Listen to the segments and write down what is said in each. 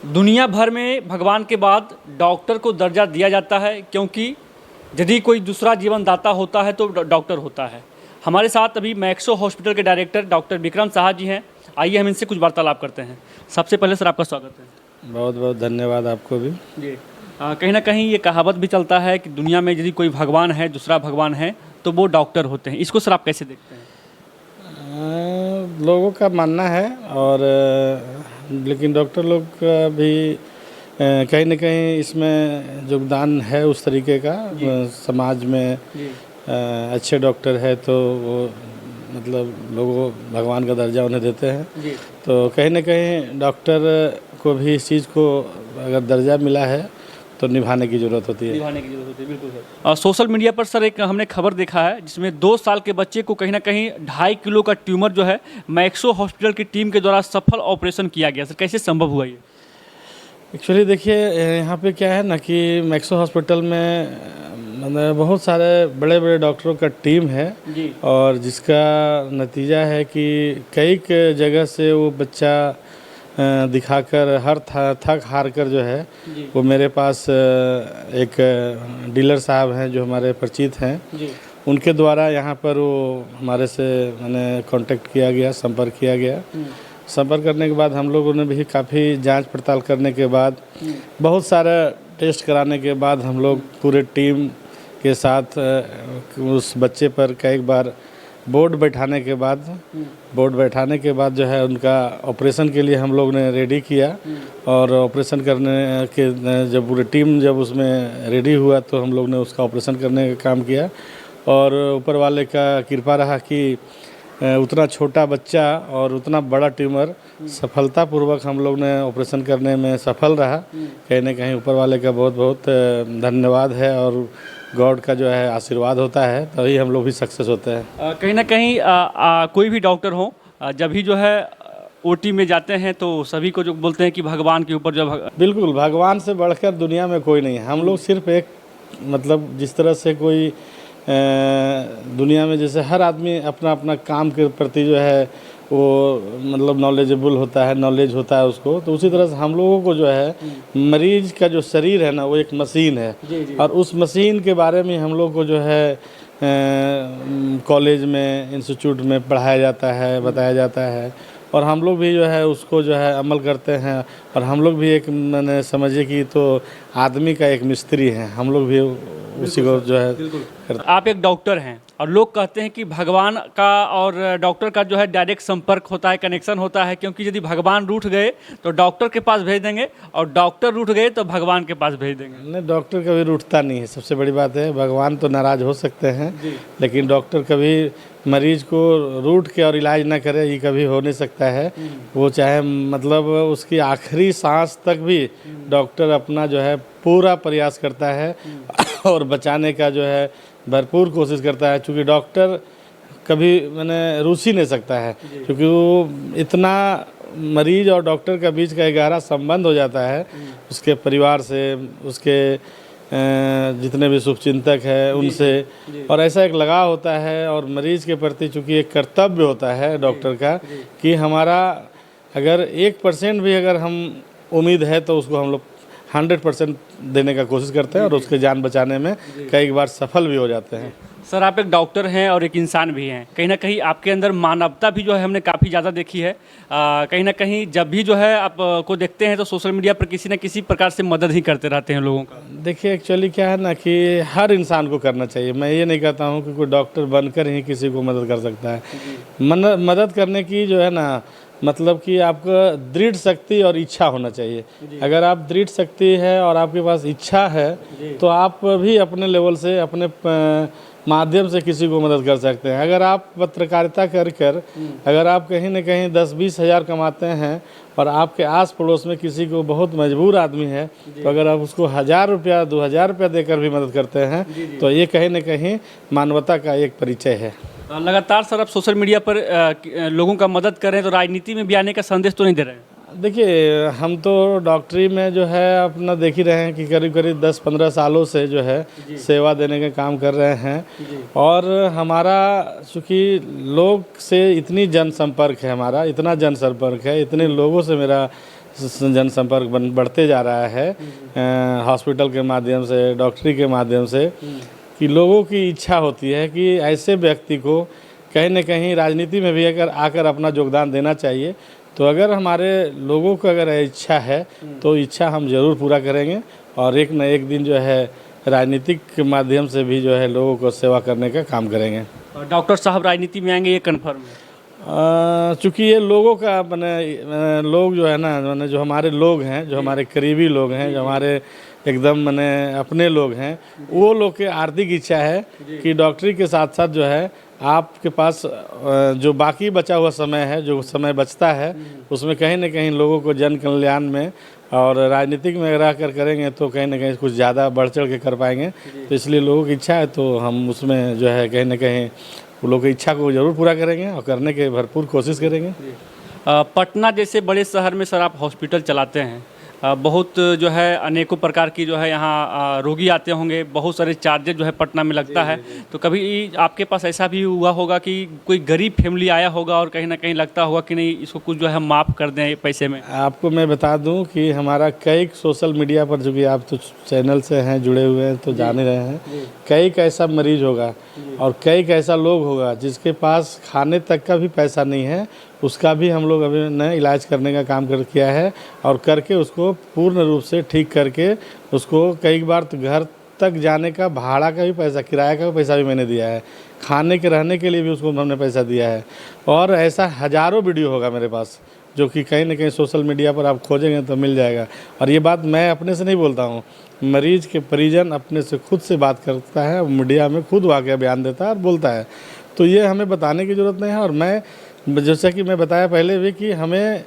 दुनिया भर में भगवान के बाद डॉक्टर को दर्जा दिया जाता है, क्योंकि यदि कोई दूसरा जीवनदाता होता है तो डॉक्टर होता है। हमारे साथ अभी मैक्सो हॉस्पिटल के डायरेक्टर डॉक्टर विक्रम साहा जी हैं। आइए हम इनसे कुछ वार्तालाप करते हैं। सबसे पहले सर आपका स्वागत है। बहुत बहुत धन्यवाद आपको भी। जी, कहीं ना कहीं ये कहावत भी चलता है कि दुनिया में यदि कोई भगवान है, दूसरा भगवान है, तो वो डॉक्टर होते हैं। इसको सर आप कैसे देखते हैं? लोगों का मानना है और लेकिन डॉक्टर लोग का भी कहीं न कहीं इसमें योगदान है उस तरीके का। समाज में अच्छे डॉक्टर है तो वो मतलब लोगों भगवान का दर्जा उन्हें देते हैं। तो कहीं न कहीं डॉक्टर को भी इस चीज़ को अगर दर्जा मिला है तो निभाने की ज़रूरत होती है। बिल्कुल सर। सोशल मीडिया पर सर एक हमने खबर देखा है जिसमें 2 साल के बच्चे को कहीं ना कहीं 2.5 किलो का ट्यूमर जो है मैक्सो हॉस्पिटल की टीम के द्वारा सफल ऑपरेशन किया गया। सर कैसे संभव हुआ ये? एक्चुअली देखिए यहाँ पे क्या है ना कि मैक्सो हॉस्पिटल में मतलब बहुत सारे बड़े बड़े डॉक्टरों का टीम है जी। और जिसका नतीजा है कि कई जगह से वो बच्चा दिखाकर हर थक हार कर जो है वो मेरे पास एक डीलर साहब हैं जो हमारे परिचित हैं जी। उनके द्वारा यहाँ पर वो हमारे से मैंने कांटेक्ट किया गया, संपर्क किया गया। संपर्क करने के बाद हम लोगों ने भी काफ़ी जांच पड़ताल करने के बाद बहुत सारा टेस्ट कराने के बाद हम लोग पूरे टीम के साथ उस बच्चे पर कई बार बोर्ड बैठाने के बाद जो है उनका ऑपरेशन के लिए हम लोग ने रेडी किया। और ऑपरेशन करने के जब पूरी टीम जब उसमें रेडी हुआ तो हम लोग ने उसका ऑपरेशन करने का काम किया। और ऊपर वाले का कृपा रहा कि उतना छोटा बच्चा और उतना बड़ा ट्यूमर सफलतापूर्वक हम लोग ने ऑपरेशन करने में सफल रहा। कहीं ना कहीं ऊपर वाले का बहुत बहुत धन्यवाद है और गॉड का जो है आशीर्वाद होता है तभी हम लोग भी सक्सेस होते हैं। कहीं ना कहीं कोई भी डॉक्टर हो, जब भी जो है ओटी में जाते हैं तो सभी को जो बोलते हैं कि भगवान के ऊपर जो बिल्कुल भगवान से बढ़कर दुनिया में कोई नहीं है। हम लोग सिर्फ एक मतलब जिस तरह से कोई दुनिया में जैसे हर आदमी अपना अपना काम के प्रति जो है वो मतलब नॉलेजेबल होता है, नॉलेज होता है उसको, तो उसी तरह से हम लोगों को जो है मरीज का जो शरीर है ना वो एक मशीन है। और उस मशीन के बारे में हम लोग को जो है कॉलेज में, इंस्टीट्यूट में पढ़ाया जाता है, बताया जाता है और हम लोग भी जो है उसको जो है अमल करते हैं। और हम लोग भी एक मैंने समझिए कि तो आदमी का एक मिस्त्री हैं, हम लोग भी उसी को जो है। आप एक डॉक्टर हैं और लोग कहते हैं कि भगवान का और डॉक्टर का जो है डायरेक्ट संपर्क होता है, कनेक्शन होता है, क्योंकि यदि भगवान रूठ गए तो डॉक्टर के पास भेज देंगे और डॉक्टर रूठ गए तो भगवान के पास भेज देंगे। नहीं, डॉक्टर कभी रूठता नहीं है, सबसे बड़ी बात है। भगवान तो नाराज़ हो सकते हैं लेकिन डॉक्टर कभी मरीज को रूठ के और इलाज ना करे ये कभी हो नहीं सकता है। वो चाहे मतलब उसकी आखिरी सांस तक भी डॉक्टर अपना जो है पूरा प्रयास करता है और बचाने का जो है भरपूर कोशिश करता है। क्योंकि डॉक्टर कभी मैंने रूस ही नहीं सकता है क्योंकि वो इतना मरीज और डॉक्टर का बीच का गहरा संबंध हो जाता है उसके परिवार से, उसके जितने भी शुभचिंतक है उनसे, और ऐसा एक लगाव होता है और मरीज के प्रति चूँकि एक कर्तव्य होता है डॉक्टर का कि हमारा अगर 1% भी अगर हम उम्मीद है तो उसको हम लोग 100% देने का कोशिश करते हैं और उसके जान बचाने में कई बार सफल भी हो जाते हैं। सर आप एक डॉक्टर हैं और एक इंसान भी हैं, कहीं ना कहीं आपके अंदर मानवता भी जो है हमने काफ़ी ज़्यादा देखी है। कहीं ना कहीं जब भी जो है आप को देखते हैं तो सोशल मीडिया पर किसी न किसी प्रकार से मदद ही करते रहते हैं लोगों का। देखिए एक्चुअली क्या है ना कि हर इंसान को करना चाहिए। मैं ये नहीं कहता हूँ कि कोई डॉक्टर बनकर ही किसी को मदद कर सकता है। मदद करने की जो है ना मतलब कि आपको दृढ़ शक्ति और इच्छा होना चाहिए। अगर आप दृढ़ शक्ति है और आपके पास इच्छा है तो आप भी अपने लेवल से अपने माध्यम से किसी को मदद कर सकते हैं। अगर आप पत्रकारिता कर अगर आप कहीं न कहीं 10-20 हज़ार कमाते हैं और आपके आस पड़ोस में किसी को बहुत मजबूर आदमी है तो अगर आप उसको 1000 रुपया 2000 रुपया देकर भी मदद करते हैं तो ये कहीं न कहीं मानवता का एक परिचय है। लगातार सर आप सोशल मीडिया पर लोगों का मदद कर रहे हैं तो राजनीति में भी आने का संदेश तो नहीं दे रहे हैं? देखिए हम तो डॉक्टरी में जो है अपना देख ही रहे हैं कि करीब करीब 10-15 सालों से जो है सेवा देने का काम कर रहे हैं। और हमारा चूँकि लोग से इतनी जनसंपर्क है, हमारा इतना जनसंपर्क है, इतने लोगों से मेरा जनसंपर्क बढ़ते जा रहा है हॉस्पिटल के माध्यम से, डॉक्टरी के माध्यम से, कि लोगों की इच्छा होती है कि ऐसे व्यक्ति को कहीं न कहीं राजनीति में भी अगर आकर अपना योगदान देना चाहिए। तो अगर हमारे लोगों को अगर इच्छा है तो इच्छा हम ज़रूर पूरा करेंगे और एक न एक दिन जो है राजनीतिक के माध्यम से भी जो है लोगों को सेवा करने का काम करेंगे। डॉक्टर साहब राजनीति में आएंगे, ये कन्फर्म है? चूँकि ये लोगों का मैंने लोग जो है ना, मैंने जो हमारे लोग हैं, जो हमारे करीबी लोग हैं, जो हमारे एकदम मैंने अपने लोग हैं, वो लोग के आर्थिक इच्छा है कि डॉक्टरी के साथ साथ जो है आपके पास जो बाकी बचा हुआ समय है, जो समय बचता है, उसमें कहीं न कहीं लोगों को जन कल्याण में और राजनीतिक में रह कर करेंगे तो कहीं न कहीं कुछ ज़्यादा बढ़ चढ़ के कर पाएंगे। तो इसलिए लोगों की इच्छा है तो हम उसमें जो है कहीं न कहीं वो लोगों की इच्छा को ज़रूर पूरा करेंगे और करने के भरपूर कोशिश करेंगे। पटना जैसे बड़े शहर में सर आप हॉस्पिटल चलाते हैं, बहुत जो है अनेकों प्रकार की जो है यहाँ रोगी आते होंगे, बहुत सारे चार्जेस जो है पटना में लगता है। तो कभी आपके पास ऐसा भी हुआ होगा कि कोई गरीब फैमिली आया होगा और कहीं ना कहीं लगता होगा कि नहीं इसको कुछ जो है माफ़ कर दें पैसे में? आपको मैं बता दूं कि हमारा कई सोशल मीडिया पर, जो कि आप तो चैनल से हैं जुड़े हुए हैं तो जान ही रहे हैं, कई कैसा मरीज होगा और कई कैसा लोग होगा जिसके पास खाने तक का भी पैसा नहीं है, उसका भी हम लोग अभी ने इलाज करने का काम किया है और करके उसको पूर्ण रूप से ठीक करके उसको कई बार तो घर तक जाने का भाड़ा का भी पैसा, किराए का भी पैसा भी मैंने दिया है, खाने के रहने के लिए भी उसको हमने पैसा दिया है। और ऐसा हज़ारों वीडियो होगा मेरे पास जो कि कहीं न कहीं सोशल मीडिया पर आप खोजेंगे तो मिल जाएगा। और ये बात मैं अपने से नहीं बोलता हूँ, मरीज के परिजन अपने से खुद से बात करता है, मीडिया में खुद वाक़या बयान देता है और बोलता है। तो ये हमें बताने की ज़रूरत नहीं है। और मैं, जैसा कि मैं बताया पहले भी, कि हमें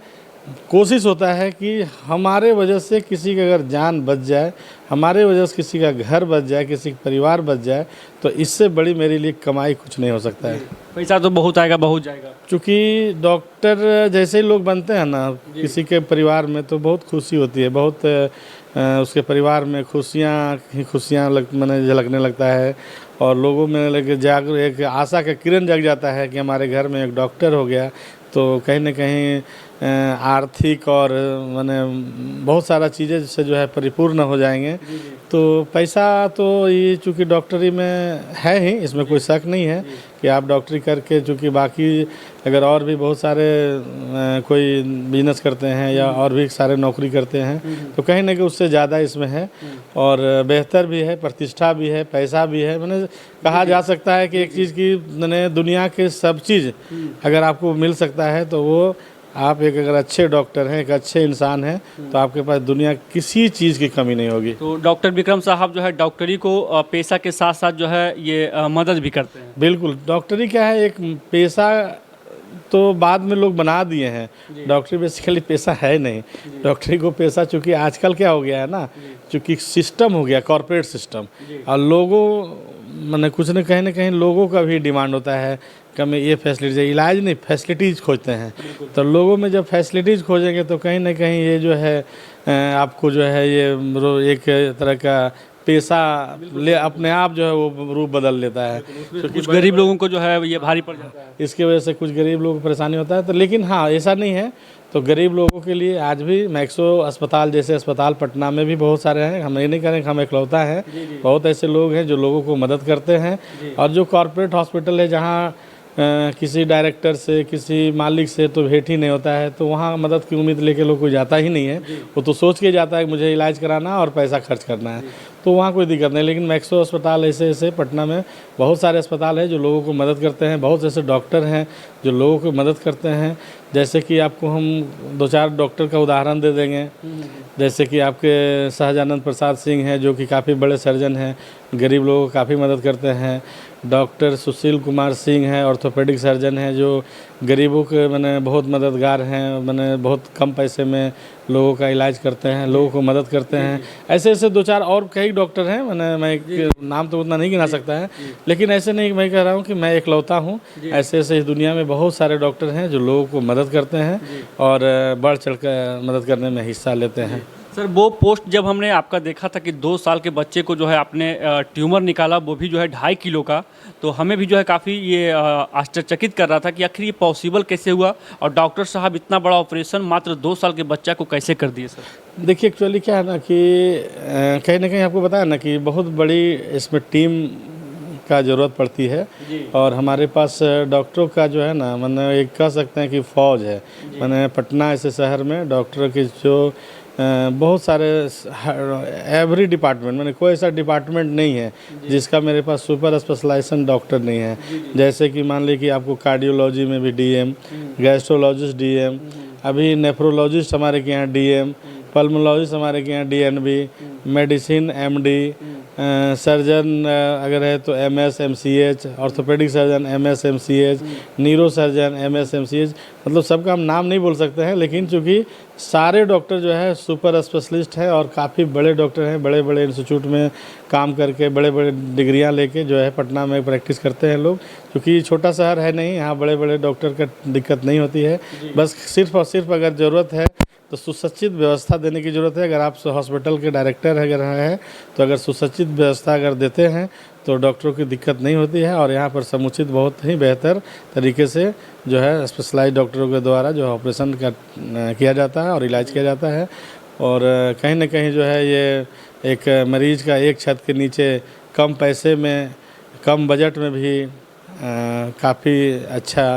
कोशिश होता है कि हमारे वजह से किसी की अगर जान बच जाए, हमारे वजह से किसी का घर बच जाए, किसी का परिवार बच जाए, तो इससे बड़ी मेरे लिए कमाई कुछ नहीं हो सकता है। पैसा तो बहुत आएगा, बहुत जाएगा। क्योंकि डॉक्टर जैसे ही लोग बनते हैं ना किसी के परिवार में, तो बहुत खुशी होती है, बहुत उसके परिवार में खुशियाँ मैंने झलकने लगता है और लोगों में एक आशा का किरण जग जाता है कि हमारे घर में एक डॉक्टर हो गया तो कहीं न कहीं आर्थिक और माने बहुत सारा चीज़ें से जो है परिपूर्ण हो जाएंगे। तो पैसा तो ये चूँकि डॉक्टरी में है ही, इसमें कोई शक नहीं है कि आप डॉक्टरी करके, चूँकि बाकी अगर और भी बहुत सारे कोई बिजनेस करते हैं या और भी सारे नौकरी करते हैं तो कहीं ना कहीं उससे ज़्यादा इसमें है और बेहतर भी है, प्रतिष्ठा भी है, पैसा भी है। मैंने कहा जा सकता है कि एक चीज़ की मैंने दुनिया के सब चीज़ अगर आपको मिल सकता है तो वो आप एक अगर अच्छे डॉक्टर हैं, एक अच्छे इंसान हैं, तो आपके पास दुनिया किसी चीज़ की कमी नहीं होगी। तो डॉक्टर विक्रम साहब जो है डॉक्टरी को पेशा के साथ साथ जो है ये मदद भी करते हैं। बिल्कुल, डॉक्टरी क्या है, एक पेशा तो बाद में लोग बना दिए हैं, डॉक्टरी बेसिकली पेशा है नहीं। डॉक्टरी को पेशा, चूँकि आजकल क्या हो गया है ना, चूँकि सिस्टम हो गया कॉर्पोरेट सिस्टम, और लोगों मैंने कुछ न कहीं लोगों का भी डिमांड होता है कि हमें ये फैसिलिटीज, इलाज नहीं फैसिलिटीज़ खोजते हैं। तो लोगों में जब फैसिलिटीज़ खोजेंगे तो कहीं ना कहीं ये जो है आपको जो है ये एक तरह का पेशा ले अपने आप जो है वो रूप बदल लेता है। तो कुछ गरीब लोगों को जो है ये भारी पड़ जाता है, इसकी वजह से कुछ गरीब लोगों को परेशानी होता है। तो लेकिन हाँ, ऐसा नहीं है, तो गरीब लोगों के लिए आज भी मैक्सो अस्पताल जैसे अस्पताल पटना में भी बहुत सारे हैं। हम ये नहीं करें कि हम इकलौता हैं, बहुत ऐसे लोग हैं जो लोगों को मदद करते हैं। और जो कॉर्पोरेट हॉस्पिटल है जहाँ किसी डायरेक्टर से, किसी मालिक से तो भेंट ही नहीं होता है, तो वहाँ मदद की उम्मीद लेके लोग कोई जाता ही नहीं है। वो तो सोच के जाता है कि मुझे इलाज कराना और पैसा खर्च करना है, तो वहाँ कोई दिक्कत नहीं। लेकिन मैक्सो अस्पताल ऐसे पटना में बहुत सारे अस्पताल हैं जो लोगों को मदद करते हैं, बहुत ऐसे डॉक्टर हैं जो लोगों को मदद करते हैं। जैसे कि आपको हम 2-4 डॉक्टर का उदाहरण दे देंगे। जैसे कि आपके सहजानंद प्रसाद सिंह हैं जो कि काफ़ी बड़े सर्जन हैं, गरीब लोगों को काफ़ी मदद करते हैं। डॉक्टर सुशील कुमार सिंह हैं, ऑर्थोपेडिक सर्जन हैं जो गरीबों के मैंने बहुत मददगार हैं, मैंने बहुत कम पैसे में लोगों का इलाज करते हैं, लोगों को मदद करते हैं। ऐसे 2-4 और कई डॉक्टर हैं, मैं नाम तो उतना नहीं गिना सकता है, लेकिन ऐसे नहीं मैं कह रहा हूँ कि मैं इकलौता हूँ। ऐसे इस दुनिया में बहुत सारे डॉक्टर हैं जो लोगों को मदद करते हैं और बढ़ चढ़ कर मदद करने में हिस्सा लेते हैं। सर वो पोस्ट जब हमने आपका देखा था कि 2 साल के बच्चे को जो है आपने ट्यूमर निकाला, वो भी जो है 2.5 किलो का, तो हमें भी जो है काफ़ी ये आश्चर्यचकित कर रहा था कि आखिर ये पॉसिबल कैसे हुआ और डॉक्टर साहब इतना बड़ा ऑपरेशन मात्र 2 साल के बच्चा को कैसे कर दिए सर? देखिए एक्चुअली क्या है ना कि कहीं ना कहीं आपको बताया ना कि बहुत बड़ी इसमें टीम का ज़रूरत पड़ती है और हमारे पास डॉक्टरों का जो है ना मैंने एक कह सकते हैं कि फ़ौज है। मैंने पटना ऐसे शहर में डॉक्टर की जो बहुत सारे एवरी डिपार्टमेंट मैंने कोई ऐसा डिपार्टमेंट नहीं है जिसका मेरे पास सुपर स्पेशलाइजेशन डॉक्टर नहीं है। जैसे कि मान लीजिए कि आपको कार्डियोलॉजी में भी डीएम, गैस्ट्रोलॉजिस्ट डीएम, अभी नेफ्रोलॉजिस्ट हमारे के यहाँ डीएम, पल्मोलॉजिस्ट हमारे के यहाँ डीएनबी, मेडिसिन एमडी, सर्जन अगर है तो MS MCH, orthopaedic surgeon MS MCH, neuro surgeon MS MCH, मतलब सबका हम नाम नहीं बोल सकते हैं, लेकिन चूँकि सारे डॉक्टर जो है सुपर स्पेशलिस्ट हैं और काफ़ी बड़े डॉक्टर हैं, बड़े बड़े इंस्टीट्यूट में काम करके बड़े बड़े डिग्रियां लेके जो है पटना में प्रैक्टिस करते हैं लोग। क्योंकि छोटा शहर है नहीं, यहाँ बड़े बड़े डॉक्टर का दिक्कत नहीं होती है। बस सिर्फ और सिर्फ अगर ज़रूरत है तो सुसज्जित व्यवस्था देने की ज़रूरत है। अगर आप हॉस्पिटल के डायरेक्टर अगर हैं तो अगर सुसज्जित व्यवस्था अगर देते हैं तो डॉक्टरों की दिक्कत नहीं होती है और यहाँ पर समुचित बहुत ही बेहतर तरीके से जो है स्पेशलाइज्ड डॉक्टरों के द्वारा जो ऑपरेशन किया जाता है और इलाज किया जाता है। और कहीं ना कहीं जो है ये एक मरीज़ का एक छत के नीचे कम पैसे में कम बजट में भी काफ़ी अच्छा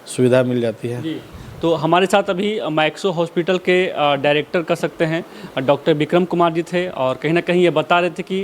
सुविधा मिल जाती है। तो हमारे साथ अभी मैक्सो हॉस्पिटल के डायरेक्टर कह सकते हैं डॉक्टर विक्रम कुमार जी थे और कहीं ना कहीं ये बता रहे थे कि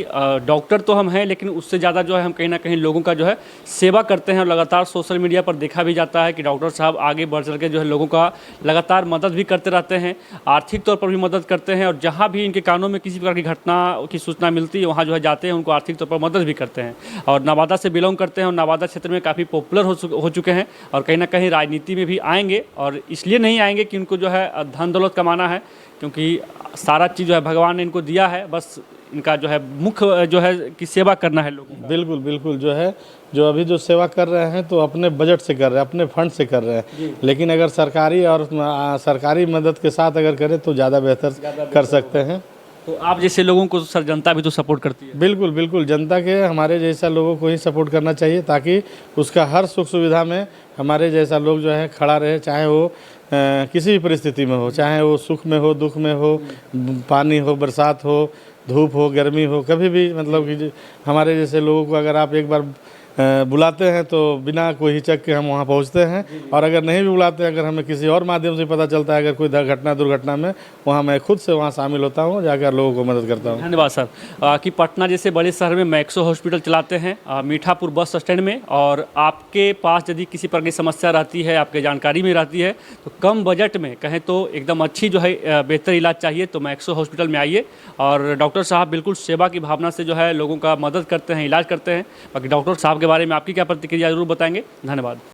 डॉक्टर तो हम हैं लेकिन उससे ज़्यादा जो है हम कहीं ना कहीं लोगों का जो है सेवा करते हैं और लगातार सोशल मीडिया पर देखा भी जाता है कि डॉक्टर साहब आगे बढ़ चल के जो है लोगों का लगातार मदद भी करते रहते हैं, आर्थिक तौर पर भी मदद करते हैं और जहाँ भी इनके कानों में किसी प्रकार की घटना की सूचना मिलती है वहाँ जो है जाते हैं, उनको आर्थिक तौर पर मदद भी करते हैं और नवादा से बिलोंग करते हैं और नवादा क्षेत्र में काफ़ी पॉपुलर हो चुके हैं और कहीं ना कहीं राजनीति में भी आएंगे और इसलिए नहीं आएंगे कि उनको जो है धन दौलत कमाना है, क्योंकि सारा चीज़ जो है भगवान ने इनको दिया है, बस इनका जो है मुख्य जो है कि सेवा करना है लोगों को। बिल्कुल बिल्कुल जो है जो अभी जो सेवा कर रहे हैं तो अपने बजट से कर रहे हैं, अपने फंड से कर रहे हैं, लेकिन अगर सरकारी और सरकारी मदद के साथ अगर करें तो ज़्यादा बेहतर कर सकते हैं। तो आप जैसे लोगों को सर जनता भी तो सपोर्ट करती है? बिल्कुल बिल्कुल, जनता के हमारे जैसा लोगों को ही सपोर्ट करना चाहिए ताकि उसका हर सुख सुविधा में हमारे जैसा लोग जो है खड़ा रहे, चाहे वो किसी भी परिस्थिति में हो, चाहे वो सुख में हो, दुख में हो, पानी हो, बरसात हो, धूप हो, गर्मी हो, कभी भी मतलब कि हमारे जैसे लोगों को अगर आप एक बार बुलाते हैं तो बिना कोई हिचक के हम वहाँ पहुँचते हैं और अगर नहीं भी बुलाते हैं, अगर हमें किसी और माध्यम से पता चलता है अगर कोई घटना दुर्घटना में, वहाँ मैं खुद से वहाँ शामिल होता हूँ, जाकर लोगों को मदद करता हूँ। धन्यवाद सर। कि पटना जैसे बड़े शहर में मैक्सो हॉस्पिटल चलाते हैं मीठापुर बस स्टैंड में, और आपके पास यदि किसी प्रकार की समस्या रहती है, आपके जानकारी में रहती है, तो कम बजट में कहें तो एकदम अच्छी जो है बेहतर इलाज चाहिए तो मैक्सो हॉस्पिटल में आइए और डॉक्टर साहब बिल्कुल सेवा की भावना से जो है लोगों का मदद करते हैं, इलाज करते हैं। बाकी डॉक्टर साहब के बारे में आपकी क्या प्रतिक्रिया जरूर बताएंगे। धन्यवाद।